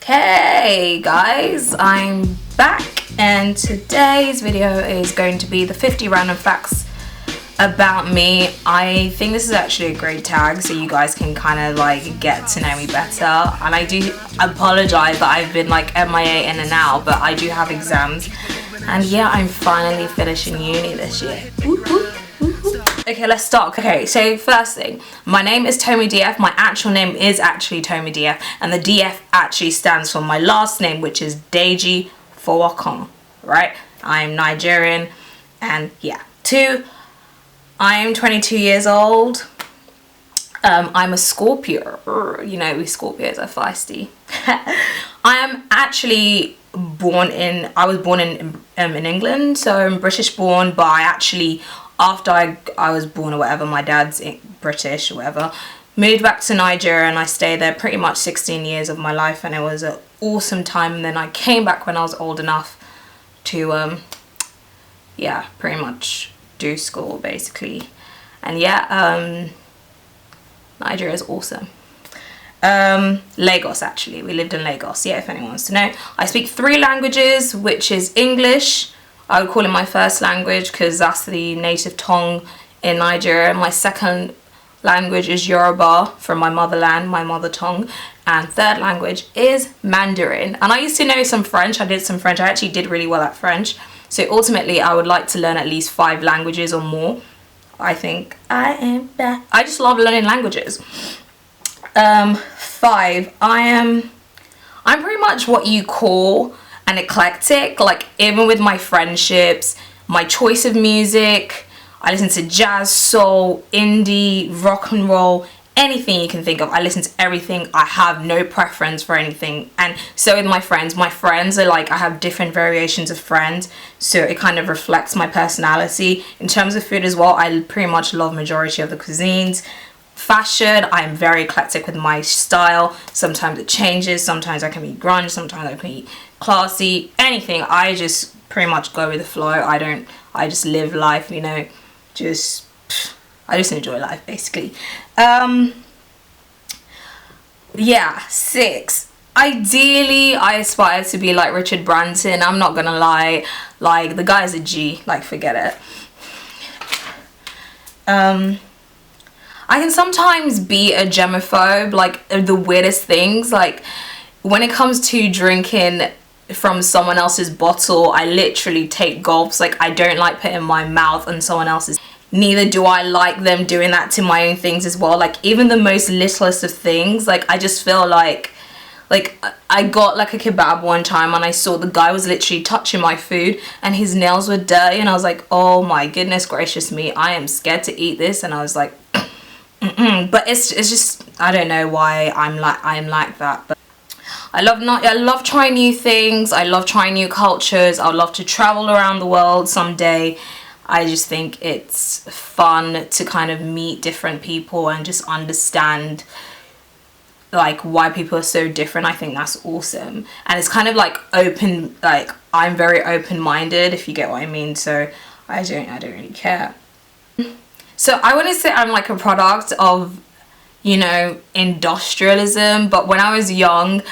Hey guys, I'm back and today's video is going to be the 50 random facts about me. I think this is actually a great tag so you guys can kind of like get to know me better, and I do apologize that I've been like MIA in and out, but I do have exams and yeah, I'm finally finishing uni this year. Woo-hoo. Okay, let's start. Okay, so first thing, my name is Tomi DF. My actual name is actually Tomi DF, and the DF actually stands for my last name, which is Deji Fowokon, right? I'm Nigerian, and yeah. 2, I am 22 years old. I'm a Scorpio. You know, we Scorpios are feisty. I am actually I was born in England, so I'm British born, but I actually, after I was born or whatever, my dad's British or whatever, moved back to Nigeria, and I stayed there pretty much 16 years of my life, and it was an awesome time. And then I came back when I was old enough to yeah, pretty much do school basically. And yeah, Nigeria is awesome. Lagos, actually, we lived in Lagos, yeah, if anyone wants to know. I speak 3 languages, which is English. I would call it my first language because that's the native tongue in Nigeria. My second language is Yoruba, from my motherland, my mother tongue. And third language is Mandarin. And I used to know some French. I did some French. I actually did really well at French. So ultimately, I would like to learn at least 5 languages or more. I think I just love learning languages. 5, I'm pretty much what you call an eclectic. Like, even with my friendships, my choice of music, I listen to jazz, soul, indie, rock and roll, anything you can think of. I listen to everything. I have no preference for anything. And so with my friends are like, I have different variations of friends, so it kind of reflects my personality. In terms of food as well, I pretty much love majority of the cuisines. Fashion, I'm very eclectic with my style. Sometimes it changes. Sometimes I can be grunge, sometimes I can be classy, anything. I just pretty much go with the flow. I just live life, you know, I just enjoy life basically. Yeah. 6, ideally I aspire to be like Richard Branson. I'm not gonna lie, like, the guy's a G, like, forget it. I can sometimes be a germaphobe, like the weirdest things. Like, when it comes to drinking from someone else's bottle, I literally take gulps. Like, I don't like putting my mouth on someone else's. Neither do I like them doing that to my own things as well. Like, even the most littlest of things, like, I just feel like I got like a kebab one time and I saw the guy was literally touching my food and his nails were dirty, and I was like, oh my goodness gracious me, I am scared to eat this. And I was like, but it's just, I don't know why I'm like that. But I love trying new things. I love trying new cultures. I would love to travel around the world someday. I just think it's fun to kind of meet different people and just understand like why people are so different. I think that's awesome, and it's kind of like open, like, I'm very open-minded, if you get what I mean. So I don't really care. So I wouldn't say I'm like a product of, you know, industrialism, but when I was young,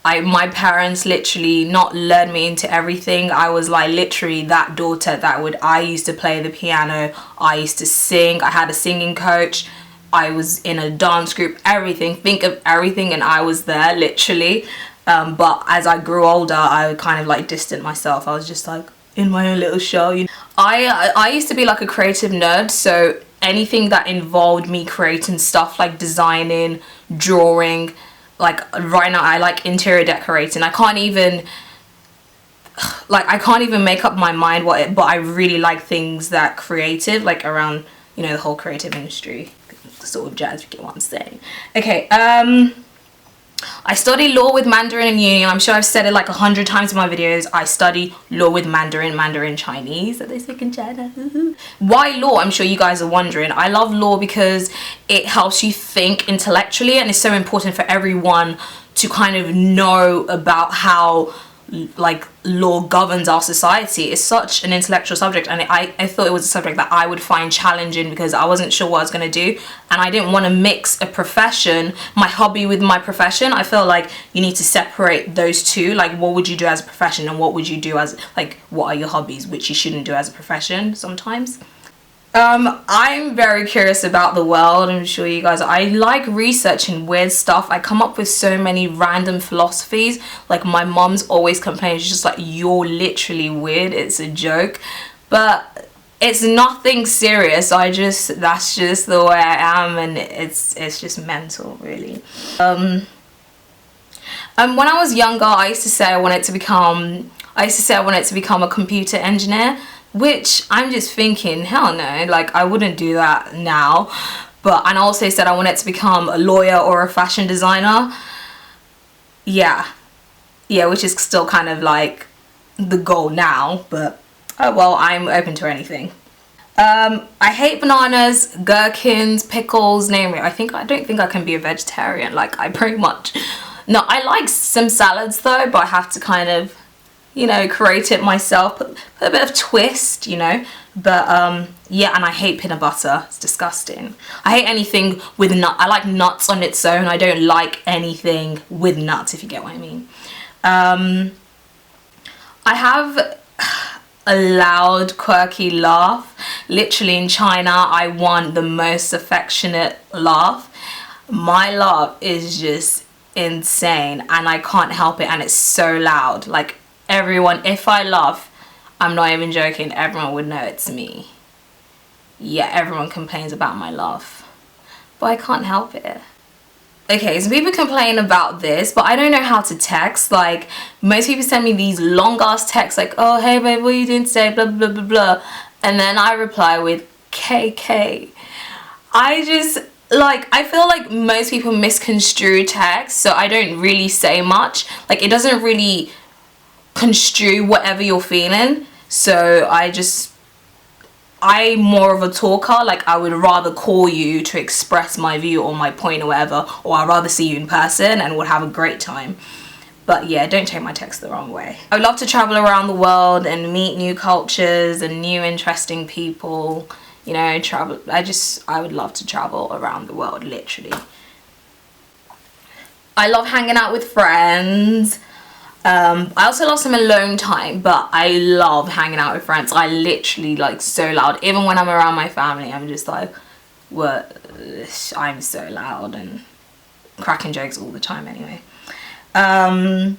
my parents literally not lured me into everything. I was like literally that daughter that I used to play the piano, I used to sing, I had a singing coach, I was in a dance group, everything, think of everything, and I was there literally. But as I grew older, I kind of like distant myself. I was just like in my own little show, you know. I used to be like a creative nerd, so anything that involved me creating stuff like designing, drawing, like right now I like interior decorating. I can't even make up my mind but I really like things that creative, like around, you know, the whole creative industry sort of jazz, if you get what I'm saying. Okay, I study law with Mandarin in uni. I'm sure I've said it like 100 times in my videos. I study law with Mandarin Chinese, that they speak in China. Why law? I'm sure you guys are wondering. I love law because it helps you think intellectually, and it's so important for everyone to kind of know about how like law governs our society. It's such an intellectual subject, and I thought it was a subject that I would find challenging because I wasn't sure what I was going to do, and I didn't want to mix a profession, my hobby, with my profession. I feel like you need to separate those two. Like, what would you do as a profession, and what would you do as, like, what are your hobbies, which you shouldn't do as a profession sometimes. I'm very curious about the world. I'm sure you guys are. I like researching weird stuff. I come up with so many random philosophies. Like, my mom's always complaining. She's just like, you're literally weird. It's a joke. But it's nothing serious. That's just the way I am, and it's just mental, really. When I was younger, I used to say I wanted to become a computer engineer. Which I'm just thinking, hell no, like, I wouldn't do that now. And I also said I wanted to become a lawyer or a fashion designer. Yeah, which is still kind of like the goal now, but oh well, I'm open to anything. I hate bananas, gherkins, pickles, name it. I don't think I can be a vegetarian. Like, I pretty much, no, I like some salads though, but I have to kind of, you know, create it myself, put a bit of twist, you know. But yeah, and I hate peanut butter. It's disgusting. I hate anything with nut. I like nuts on its own. I don't like anything with nuts, if you get what I mean. I have a loud, quirky laugh. Literally, in China, I want the most affectionate laugh. My laugh is just insane, and I can't help it, and it's so loud. Like, everyone, if I laugh, I'm not even joking, everyone would know it's me. Yeah, everyone complains about my laugh, but I can't help it. Okay, so people complain about this, but I don't know how to text. Like, most people send me these long ass texts like, oh, hey babe, what are you doing today, blah blah blah blah, and then I reply with KK. I feel like most people misconstrue text, so I don't really say much. Like, it doesn't really construe whatever you're feeling, so I'm more of a talker. Like, I would rather call you to express my view or my point or whatever, or I'd rather see you in person and would have a great time. But yeah, don't take my text the wrong way. I would love to travel around the world and meet new cultures and new interesting people, you know, travel. I would love to travel around the world, literally. I love hanging out with friends. I also love some alone time, but I love hanging out with friends. I literally, like, so loud. Even when I'm around my family, I'm just like, what? I'm so loud and cracking jokes all the time anyway. I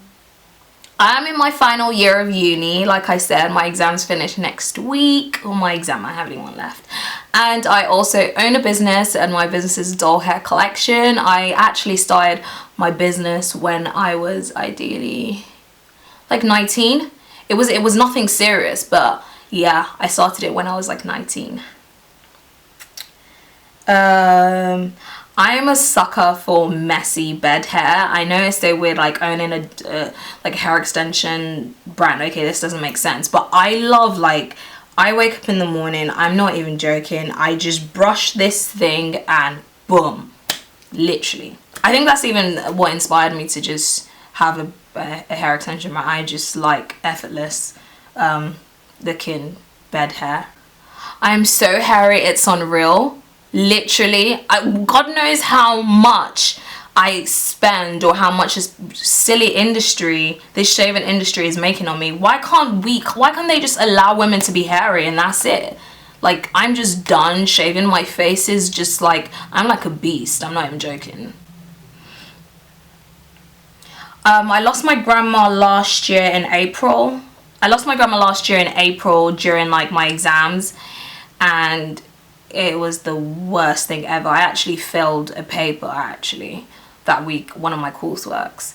am in my final year of uni. Like I said, my exams finish next week. Or my exam, I haven't one left. And I also own a business, and my business is doll hair collection. I actually started my business when I was ideally like 19. It was nothing serious, but yeah, I started it when I was like 19. I am a sucker for messy bed hair. I know it's so weird, like, owning a like a hair extension brand. Okay, this doesn't make sense, but I love, like, I wake up in the morning, I'm not even joking, I just brush this thing and boom, literally. I think that's even what inspired me to just have a hair extension. I just like effortless looking bed hair. I am so hairy, it's unreal. Literally, God knows how much I spend, or how much this silly industry, this shaving industry, is making on me. Why can't they just allow women to be hairy and that's it? Like, I'm just done shaving. My face is just like, I'm like a beast. I'm not even joking. I lost my grandma last year in April. During, like, my exams, and it was the worst thing ever. I actually failed a paper that week, one of my courseworks.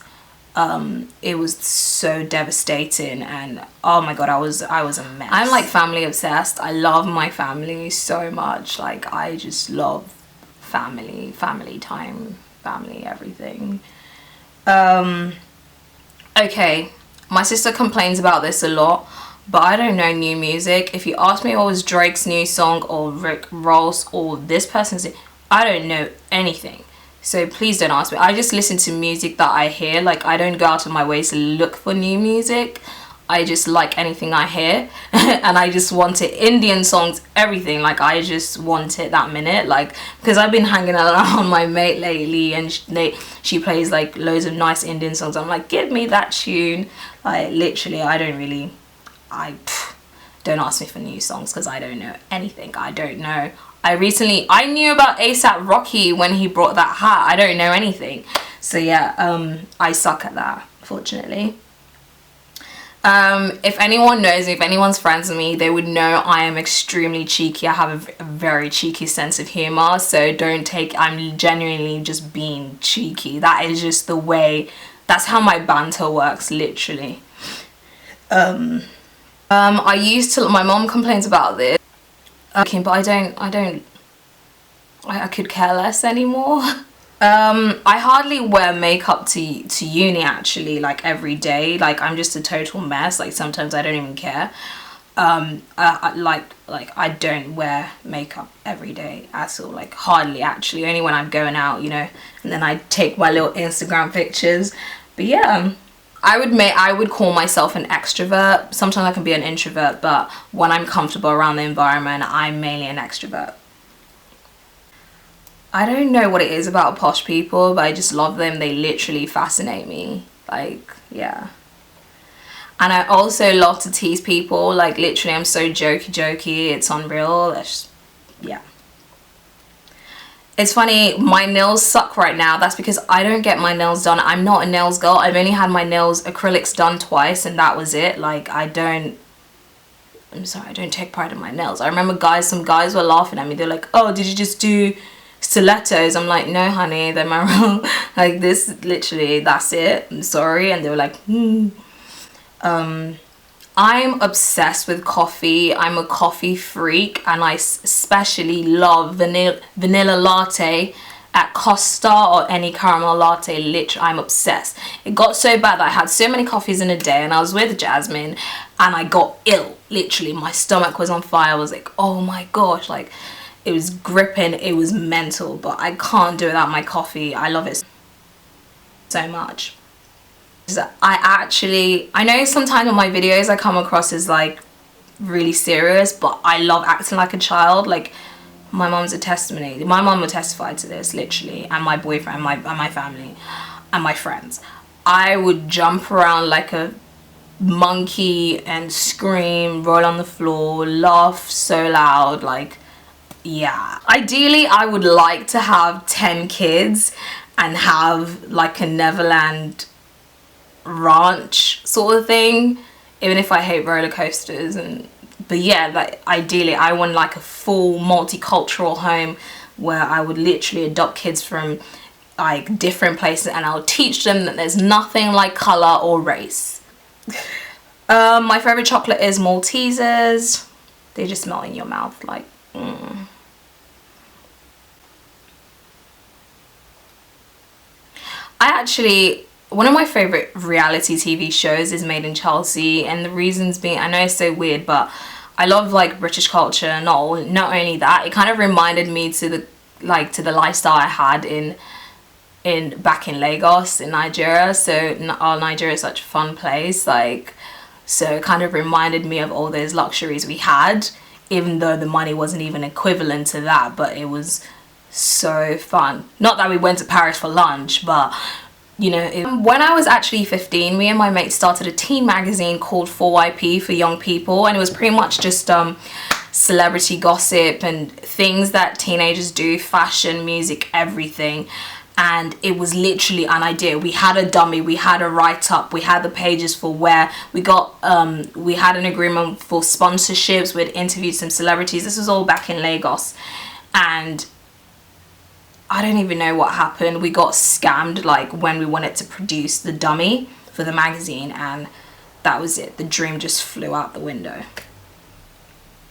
It was so devastating, and oh my god, I was a mess. I'm like family obsessed. I love my family so much. Like, I just love family time, family everything. Okay, my sister complains about this a lot, but I don't know new music. If you ask me what was Drake's new song or Rick Ross or this person's, I don't know anything. So please don't ask me. I just listen to music that I hear. Like, I don't go out of my way to look for new music. I just like anything I hear. And I just want it. Indian songs, everything. Like, I just want it that minute. Like, because I've been hanging around my mate lately, and she plays like loads of nice Indian songs. I'm like, give me that tune. Like, literally, don't ask me for new songs because I don't know anything. I don't know. I knew about ASAP Rocky when he brought that hat. I don't know anything. So yeah, I suck at that, fortunately. If anyone knows me, if anyone's friends with me, they would know I am extremely cheeky. I have a very cheeky sense of humor. So don't take, I'm genuinely just being cheeky. That is just the way, that's how my banter works, literally. My mom complains about this. Okay, but I could care less anymore. I hardly wear makeup to uni, actually, like every day. Like, I'm just a total mess. Like, sometimes I don't even care. I don't wear makeup every day at all. Like, hardly, actually. Only when I'm going out, you know, and then I take my little Instagram pictures. But yeah, I would call myself an extrovert. Sometimes I can be an introvert, but when I'm comfortable around the environment, I'm mainly an extrovert. I don't know what it is about posh people, but I just love them. They literally fascinate me. Like, yeah. And I also love to tease people. Like, literally, I'm so jokey. It's unreal. Yeah. It's funny, my nails suck right now. That's because I don't get my nails done. I'm not a nails girl. I've only had my nails acrylics done twice, and that was it. Like, I'm sorry, I don't take pride in my nails. I remember some guys were laughing at me. They're like, oh, did you just do stilettos? I'm like, no, honey, they're my real. Like, this, literally, that's it. I'm sorry. And they were like, I'm obsessed with coffee. I'm a coffee freak, and I especially love vanilla latte at Costa or any caramel latte. Literally, I'm obsessed. It got so bad that I had so many coffees in a day, and I was with Jasmine, and I got ill. Literally, my stomach was on fire. I was like, oh my gosh, like, it was gripping. It was mental, but I can't do it without my coffee. I love it so much. I know sometimes in my videos I come across as like really serious, but I love acting like a child. Like, my mom's a testimony. My mom will testify to this, literally, and my boyfriend, my family, and my friends. I would jump around like a monkey and scream, roll on the floor, laugh so loud. Like, yeah. Ideally, I would like to have 10 kids and have like a Neverland ranch sort of thing, even if I hate roller coasters. But yeah, like, ideally I want like a full multicultural home where I would literally adopt kids from like different places, and I'll teach them that there's nothing like color or race. My favorite chocolate is Maltesers. They just melt in your mouth, like, one of my favorite reality TV shows is Made in Chelsea, and the reasons being, I know it's so weird, but I love like British culture. Not only that, it kind of reminded me to the lifestyle I had back in Lagos in Nigeria. So Nigeria is such a fun place, like, so it kind of reminded me of all those luxuries we had, even though the money wasn't even equivalent to that. But it was so fun. Not that we went to Paris for lunch, but you know, when I was actually 15, me and my mate started a teen magazine called 4YP for young people, and it was pretty much just celebrity gossip and things that teenagers do, fashion, music, everything. And it was literally an idea. We had a dummy, we had a write-up, we had the pages for where we got we had an agreement for sponsorships. We'd interviewed some celebrities. This was all back in Lagos, and I don't even know what happened. We got scammed like when we wanted to produce the dummy for the magazine, and that was it. The dream just flew out the window.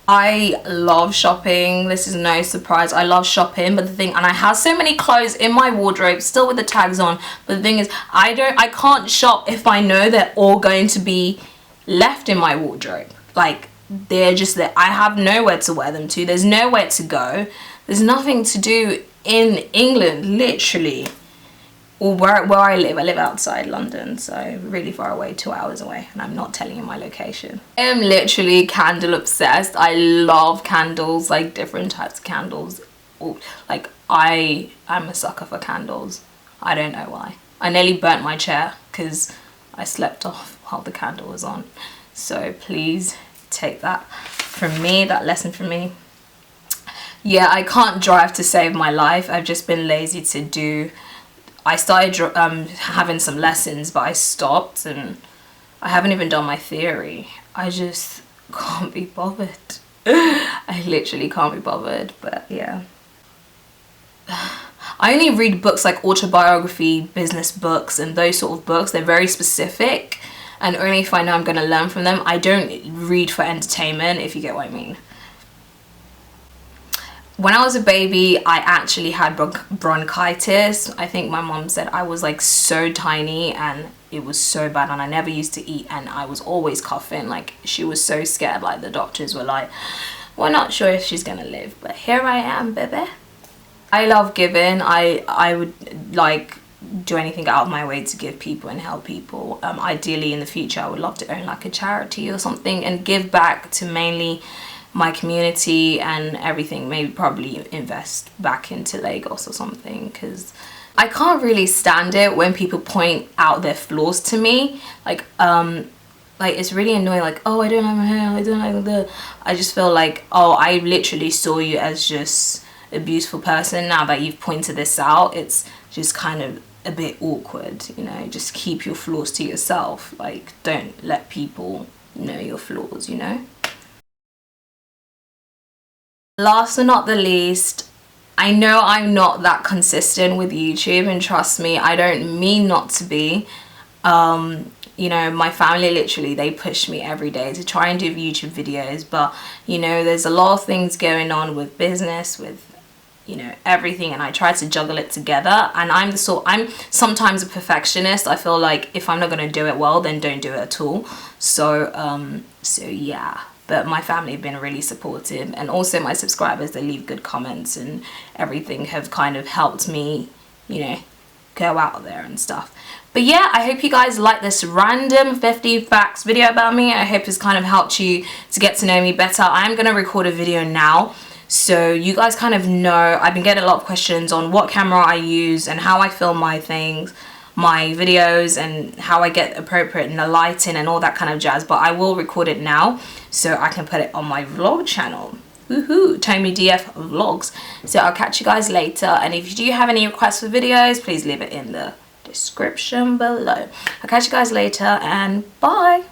I love shopping. This is no surprise. I love shopping, but and I have so many clothes in my wardrobe still with the tags on, but the thing is, I can't shop if I know they're all going to be left in my wardrobe. Like, they're just there. I have nowhere to wear them to. There's nowhere to go. There's nothing to do in England, literally, or where I live outside London, so really far away, 2 hours away, and I'm not telling you my location. I am literally candle obsessed. I love candles, like different types of candles. Like I'm a sucker for candles. I don't know why. I nearly burnt my chair because I slept off while the candle was on. So please take that from me, that lesson from me. Yeah, I can't drive to save my life. I've just been lazy to do. I started having some lessons, but I stopped, and I haven't even done my theory. I just can't be bothered. I literally can't be bothered, but yeah. I only read books like autobiography, business books, and those sort of books. They're very specific, and only if I know I'm going to learn from them. I don't read for entertainment, if you get what I mean. When I was a baby, I actually had bronchitis. I think my mom said I was like so tiny and it was so bad, and I never used to eat, and I was always coughing. Like, she was so scared. Like, the doctors were like, we're not sure if she's gonna live, but here I am, baby. I love giving. I would like do anything out of my way to give people and help people. Ideally in the future I would love to own like a charity or something and give back to mainly my community and everything. Maybe probably invest back into Lagos or something, because I can't really stand it when people point out their flaws to me. Like it's really annoying. Like, oh, I don't like my hair, I don't like the. I just feel like, oh, I literally saw you as just a beautiful person. Now that you've pointed this out, it's just kind of a bit awkward, you know. Just keep your flaws to yourself. Like, don't let people know your flaws, you know. Last but not the least, I know I'm not that consistent with YouTube, and trust me, I don't mean not to be. You know, my family literally, they push me every day to try and do YouTube videos, but you know, there's a lot of things going on with business, with, you know, everything, and I try to juggle it together. And I'm sometimes a perfectionist. I feel like if I'm not going to do it well, then don't do it at all. So yeah, but my family have been really supportive, and also my subscribers, they leave good comments and everything, have kind of helped me, you know, go out there and stuff. But yeah, I hope you guys like this random 50 facts video about me. I hope it's kind of helped you to get to know me better. I'm going to record a video now, so you guys kind of know. I've been getting a lot of questions on what camera I use and how I film my things, my videos, and how I get appropriate in the lighting and all that kind of jazz. But I will record it now so I can put it on my vlog channel. Woohoo, Tommy DF vlogs. So I'll catch you guys later, and if you do have any requests for videos, please leave it in the description below. I'll catch you guys later, and bye.